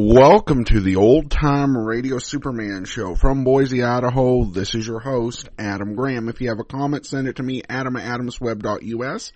Welcome to the Old Time Radio Superman Show from Boise, Idaho. This is your host, Adam Graham. If you have a comment, send it to me, adam@adamsweb.us,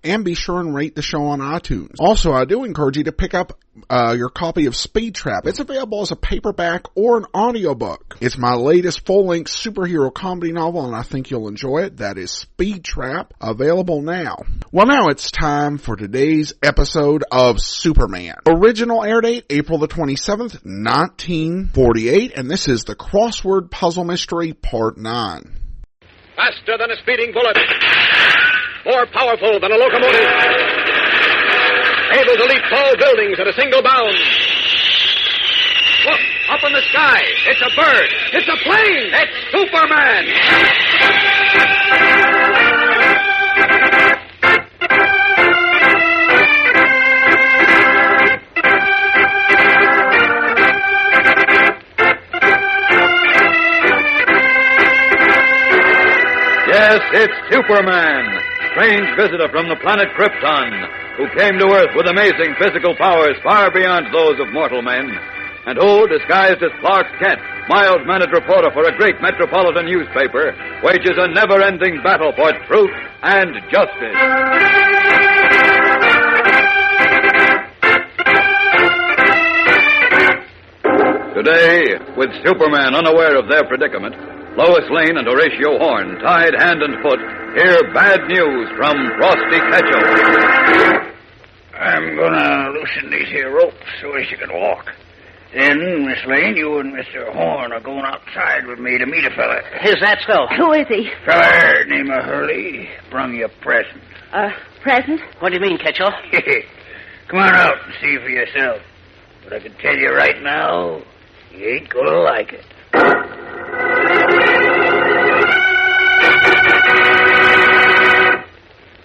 and be sure and rate the show on iTunes. Also, I do encourage you to pick up your copy of Speed Trap. It's available as a paperback or an audiobook. It's my latest full-length superhero comedy novel, and I think you'll enjoy it. That is Speed Trap, available now. Well, now it's time for today's episode of Superman. Original air date, April the 27th, 1948, and this is the Crossword Puzzle Mystery, Part 9. Faster than a speeding bullet. More powerful than a locomotive. Able to leap tall buildings at a single bound. Look, up in the sky. It's a bird. It's a plane. It's Superman. Yes, it's Superman, strange visitor from the planet Krypton, who came to Earth with amazing physical powers far beyond those of mortal men, and who, disguised as Clark Kent, mild-mannered reporter for a great metropolitan newspaper, wages a never-ending battle for truth and justice. Today, with Superman unaware of their predicament, Lois Lane and Horatio Horn, tied hand and foot, hear bad news from Frosty Ketchel. I'm gonna loosen these here ropes so as you can walk. Then, Miss Lane, you and Mr. Horn are going outside with me to meet a fella. Is that so? Who is he? Fella named Hurley brung you a present. Present? What do you mean, Ketchel? Come on out and see for yourself. But I can tell you right now, you ain't gonna like it.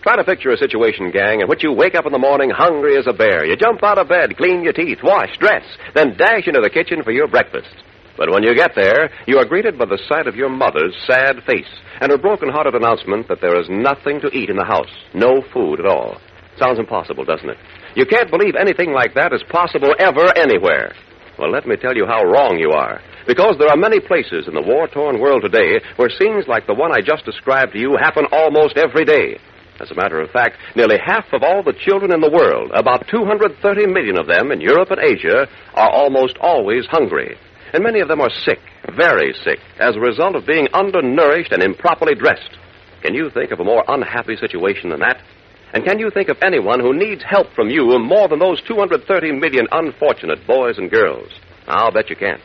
Try to picture a situation, gang, in which you wake up in the morning hungry as a bear. You jump out of bed, clean your teeth, wash, dress, then dash into the kitchen for your breakfast. But when you get there, you are greeted by the sight of your mother's sad face and her broken-hearted announcement that there is nothing to eat in the house, no food at all. Sounds impossible, doesn't it? You can't believe anything like that is possible ever anywhere. Well, let me tell you how wrong you are. Because there are many places in the war-torn world today where scenes like the one I just described to you happen almost every day. As a matter of fact, nearly half of all the children in the world, about 230 million of them in Europe and Asia, are almost always hungry. And many of them are sick, very sick, as a result of being undernourished and improperly dressed. Can you think of a more unhappy situation than that? And can you think of anyone who needs help from you more than those 230 million unfortunate boys and girls? I'll bet you can't.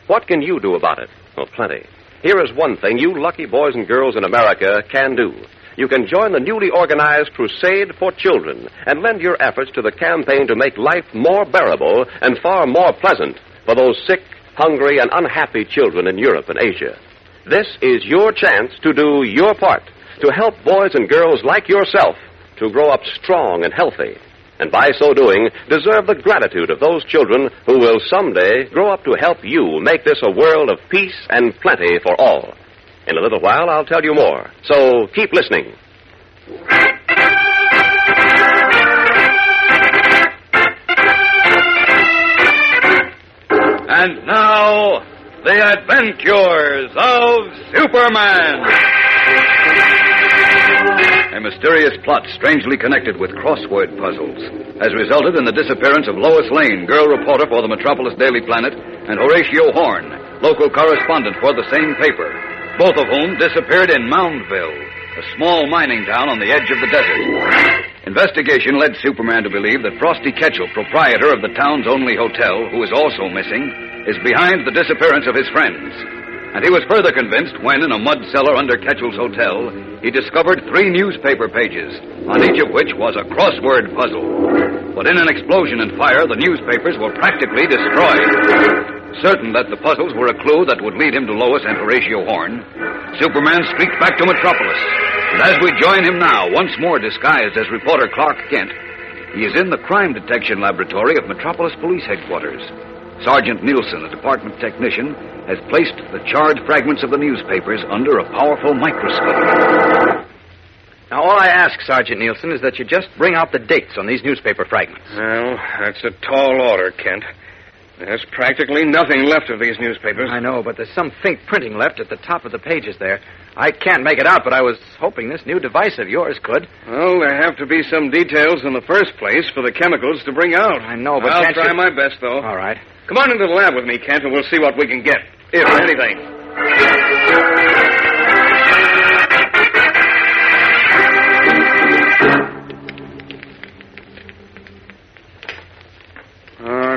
What can you do about it? Well, plenty. Here is one thing you lucky boys and girls in America can do. You can join the newly organized Crusade for Children and lend your efforts to the campaign to make life more bearable and far more pleasant for those sick, hungry, and unhappy children in Europe and Asia. This is your chance to do your part, to help boys and girls like yourself to grow up strong and healthy, and by so doing, deserve the gratitude of those children who will someday grow up to help you make this a world of peace and plenty for all. In a little while, I'll tell you more, so keep listening. And now, the adventures of Superman. A mysterious plot strangely connected with crossword puzzles has resulted in the disappearance of Lois Lane, girl reporter for the Metropolis Daily Planet, and Horatio Horn, local correspondent for the same paper, both of whom disappeared in Moundville, a small mining town on the edge of the desert. Investigation led Superman to believe that Frosty Ketchel, proprietor of the town's only hotel, who is also missing, is behind the disappearance of his friends. And he was further convinced when, in a mud cellar under Ketchel's hotel, he discovered 3 newspaper pages, on each of which was a crossword puzzle. But in an explosion and fire, the newspapers were practically destroyed. Certain that the puzzles were a clue that would lead him to Lois and Horatio Horn, Superman streaked back to Metropolis. And as we join him now, once more disguised as reporter Clark Kent, he is in the crime detection laboratory of Metropolis Police Headquarters. Sergeant Nielsen, a department technician, has placed the charred fragments of the newspapers under a powerful microscope. Now, all I ask, Sergeant Nielsen, is that you just bring out the dates on these newspaper fragments. Well, that's a tall order, Kent. There's practically nothing left of these newspapers. I know, but there's some faint printing left at the top of the pages there. I can't make it out, but I was hoping this new device of yours could. Well, there have to be some details in the first place for the chemicals to bring out. I know, but I'll try my best, though. All right. Come on into the lab with me, Kent, and we'll see what we can get, if anything.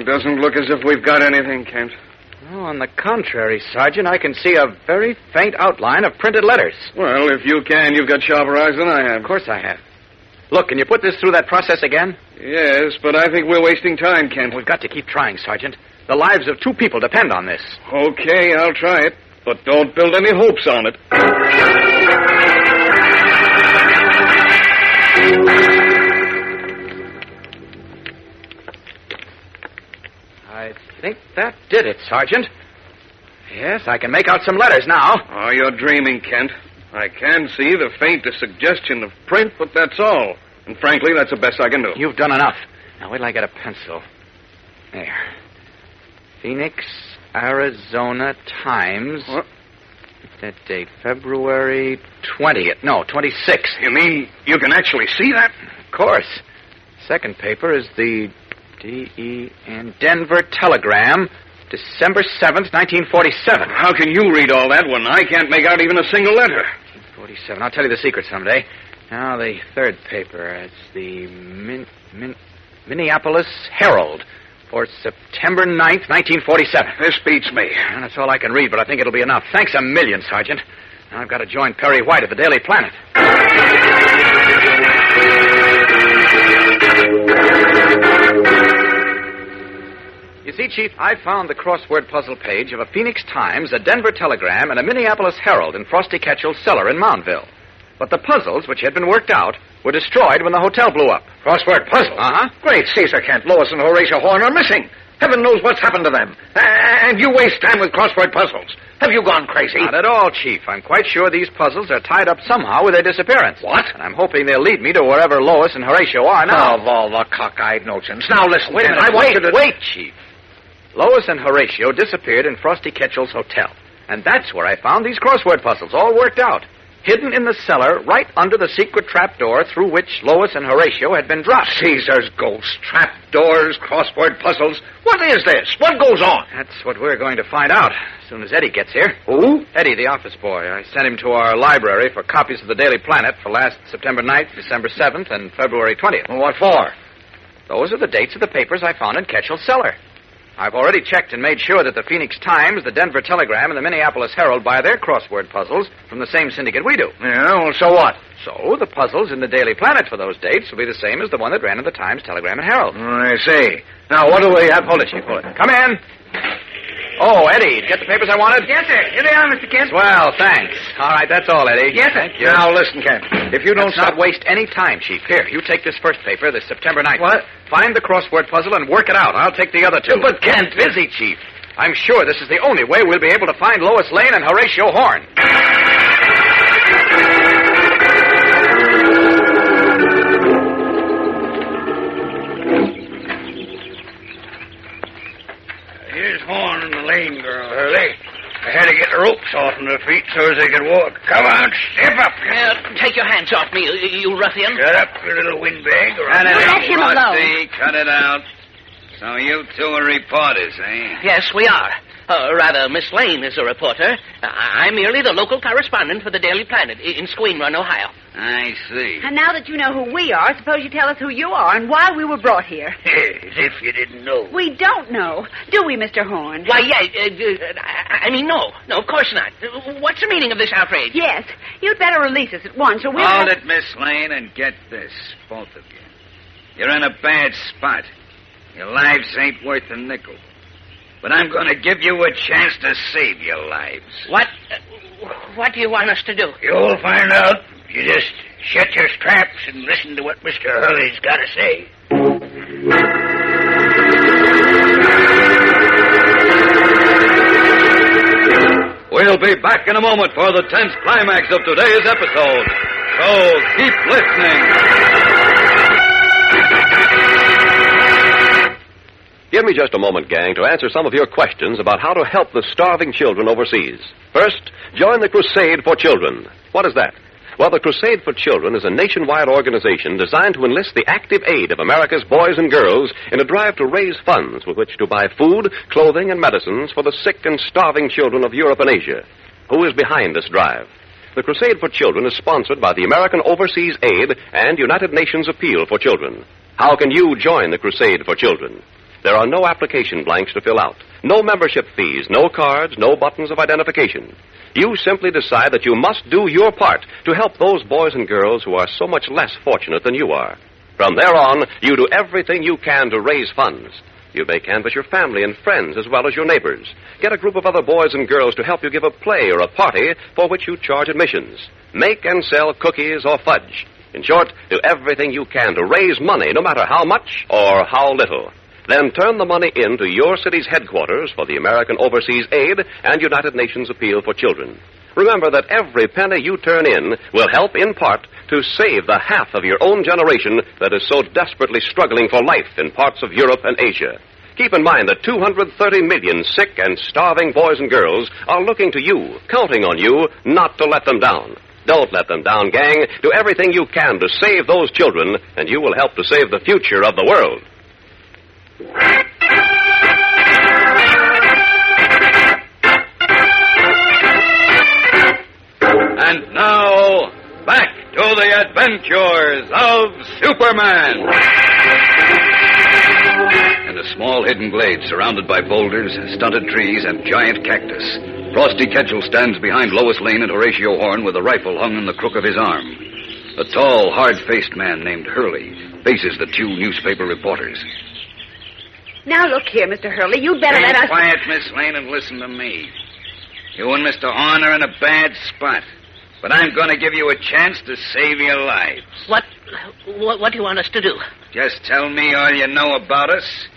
It doesn't look as if we've got anything, Kent. Oh, on the contrary, Sergeant, I can see a very faint outline of printed letters. Well, if you can, you've got sharper eyes than I have. Of course I have. Look, can you put this through that process again? Yes, but I think we're wasting time, Kent. We've got to keep trying, Sergeant. The lives of 2 people depend on this. Okay, I'll try it, but don't build any hopes on it. I think that did it, Sergeant. Yes, I can make out some letters now. Oh, you're dreaming, Kent. I can see the faintest suggestion of print, but that's all. And frankly, that's the best I can do. You've done enough. Now, wait till I get a pencil. There. Phoenix, Arizona Times. What? That date, February 20th. No, 26th. You mean you can actually see that? Of course. Second paper is the D.E.N. Denver Telegram, December 7th, 1947. How can you read all that when I can't make out even a single letter? 1947. I'll tell you the secret someday. Now, the third paper. It's the Minneapolis Herald for September 9th, 1947. This beats me. Well, that's all I can read, but I think it'll be enough. Thanks a million, Sergeant. Now I've got to join Perry White at the Daily Planet. You see, Chief, I found the crossword puzzle page of a Phoenix Times, a Denver Telegram, and a Minneapolis Herald in Frosty Ketchell's cellar in Moundville. But the puzzles, which had been worked out, were destroyed when the hotel blew up. Crossword puzzle? Uh-huh. Great Caesar, Kent. Lois and Horatio Horn are missing. Heaven knows what's happened to them. And you waste time with crossword puzzles. Have you gone crazy? Not at all, Chief. I'm quite sure these puzzles are tied up somehow with their disappearance. What? And I'm hoping they'll lead me to wherever Lois and Horatio are now. Of all the cockeyed notions. Now listen, Wait a Kent. minute. I want you to... Wait, Chief. Lois and Horatio disappeared in Frosty Ketchell's hotel. And that's where I found these crossword puzzles, all worked out. Hidden in the cellar, right under the secret trapdoor through which Lois and Horatio had been dropped. Caesar's ghost, trapdoors, crossword puzzles. What is this? What goes on? That's what we're going to find out as soon as Eddie gets here. Who? Eddie, the office boy. I sent him to our library for copies of the Daily Planet for last September 9th, December 7th, and February 20th. Well, what for? Those are the dates of the papers I found in Ketchell's cellar. I've already checked and made sure that the Phoenix Times, the Denver Telegram, and the Minneapolis Herald buy their crossword puzzles from the same syndicate we do. Yeah, well, so what? So the puzzles in the Daily Planet for those dates will be the same as the one that ran in the Times, Telegram, and Herald. I see. Now, what do we have? Hold it, Chief, hold it. Come in. Oh, Eddie, get the papers I wanted? Yes, sir. Here they are, Mr. Kent. Well, thanks. All right, that's all, Eddie. Yes, sir. Thank you. Now, listen, Kent. If you don't Let's not waste any time, Chief. Here, you take this first paper, the September 9th. What? Find the crossword puzzle and work it out. I'll take the other two. But, Kent... Busy, Chief. I'm sure this is the only way we'll be able to find Lois Lane and Horatio Horn. Here's Horn and the Lane girl, Hurley. I had to get the ropes off from their feet so as they could walk. Come on, step up. Take your hands off me, you ruffian. Shut up, you little windbag. Or Cut it I'll- out, Let him alone. Frosty. Cut it out. So you two are reporters, eh? Yes, we are. Rather, Miss Lane is a reporter. I'm merely the local correspondent for the Daily Planet in Squeen Run, Ohio. I see. And now that you know who we are, suppose you tell us who you are and why we were brought here. As if you didn't know. We don't know. Do we, Mr. Horn? Why, no. No, of course not. What's the meaning of this outrage? Yes. You'd better release us at once, or we'll... Hold it, Miss Lane, and get this, both of you. You're in a bad spot. Your lives ain't worth a nickel. But I'm going to give you a chance to save your lives. What do you want us to do? You'll find out. You just shut your traps and listen to what Mr. Hurley's got to say. We'll be back in a moment for the tense climax of today's episode. So keep listening. Give me just a moment, gang, to answer some of your questions about how to help the starving children overseas. First, join the Crusade for Children. What is that? Well, the Crusade for Children is a nationwide organization designed to enlist the active aid of America's boys and girls in a drive to raise funds with which to buy food, clothing, and medicines for the sick and starving children of Europe and Asia. Who is behind this drive? The Crusade for Children is sponsored by the American Overseas Aid and United Nations Appeal for Children. How can you join the Crusade for Children? There are no application blanks to fill out, no membership fees, no cards, no buttons of identification. You simply decide that you must do your part to help those boys and girls who are so much less fortunate than you are. From there on, you do everything you can to raise funds. You may canvass your family and friends as well as your neighbors. Get a group of other boys and girls to help you give a play or a party for which you charge admissions. Make and sell cookies or fudge. In short, do everything you can to raise money, no matter how much or how little. Then turn the money into your city's headquarters for the American Overseas Aid and United Nations Appeal for Children. Remember that every penny you turn in will help, in part, to save the half of your own generation that is so desperately struggling for life in parts of Europe and Asia. Keep in mind that 230 million sick and starving boys and girls are looking to you, counting on you, not to let them down. Don't let them down, gang. Do everything you can to save those children, and you will help to save the future of the world. And now, back to the adventures of Superman. In a small hidden glade surrounded by boulders, stunted trees, and giant cactus, Frosty Ketchel stands behind Lois Lane and Horatio Horn with a rifle hung in the crook of his arm. A tall, hard-faced man named Hurley faces the two newspaper reporters. Now, look here, Mr. Hurley, you'd better let us... Quiet, Miss Lane, and listen to me. You and Mr. Horn are in a bad spot, but I'm going to give you a chance to save your lives. What do you want us to do? Just tell me all you know about us,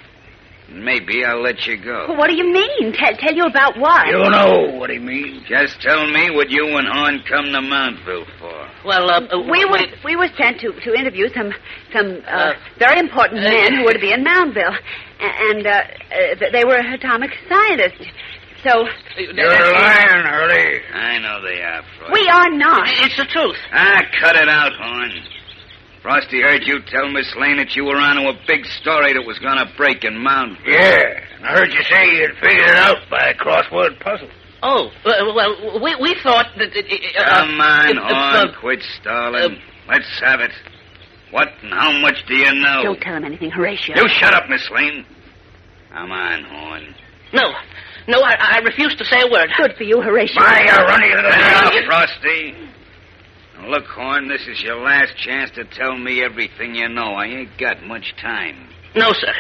and maybe I'll let you go. What do you mean? Tell you about what? You know what he means. Just tell me what you and Horn come to Mountville for. Well, we were sent to interview some very important men who were to be in Mountville, and they were atomic scientists. So... You're lying, Hurley. I know they are, Frosty. We are not. It's the truth. Cut it out, Horn. Frosty heard you tell Miss Lane that you were onto a big story that was going to break in Mountville. Yeah, and I heard you say you'd figured it out by a crossword puzzle. Oh, well, we thought that... Come on, Horn, quit stalling. Let's have it. What and how much do you know? Don't tell him anything, Horatio. You shut up, Miss Lane. Come on, Horn. No, I refuse to say a word. Good for you, Horatio. Why, you're running to the mouth, Frosty. Now, look, Horn, this is your last chance to tell me everything you know. I ain't got much time. No, sir.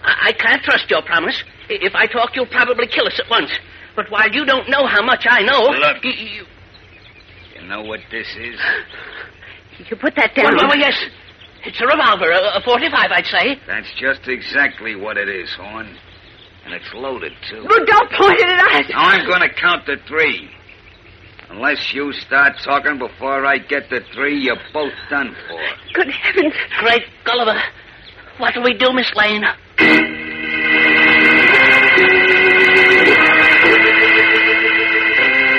I can't trust your promise. If I talk, you'll probably kill us at once. But while you don't know how much I know... Look, you know what this is? You put that down. Well, yes. It's a revolver, a 45, I'd say. That's just exactly what it is, Horn. And it's loaded, too. Well, don't point it at us. Now, I'm going to count to 3. Unless you start talking before I get to 3, you're both done for. Good heavens. Great Gulliver. What do we do, Miss Lane?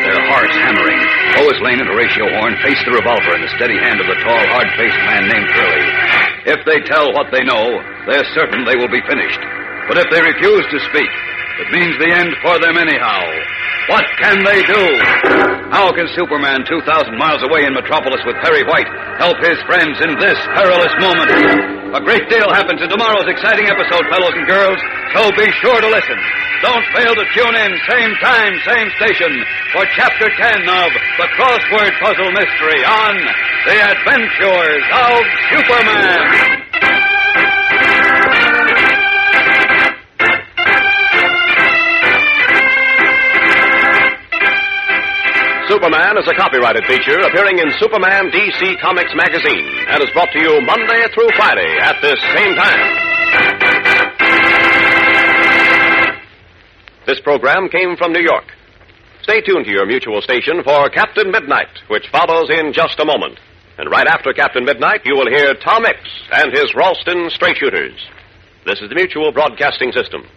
Their hearts hammering, Lois Lane and Horatio Horn face the revolver in the steady hand of the tall, hard-faced man named Curly. If they tell what they know, they're certain they will be finished. But if they refuse to speak, it means the end for them anyhow. What can they do? How can Superman, 2,000 miles away in Metropolis with Perry White, help his friends in this perilous moment? A great deal happens in tomorrow's exciting episode, fellows and girls, so be sure to listen. Don't fail to tune in, same time, same station, for Chapter 10 of The Crossword Puzzle Mystery on The Adventures of Superman. Superman is a copyrighted feature appearing in Superman DC Comics magazine and is brought to you Monday through Friday at this same time. This program came from New York. Stay tuned to your mutual station for Captain Midnight, which follows in just a moment. And right after Captain Midnight, you will hear Tom Mix and his Ralston Stray Shooters. This is the Mutual Broadcasting System.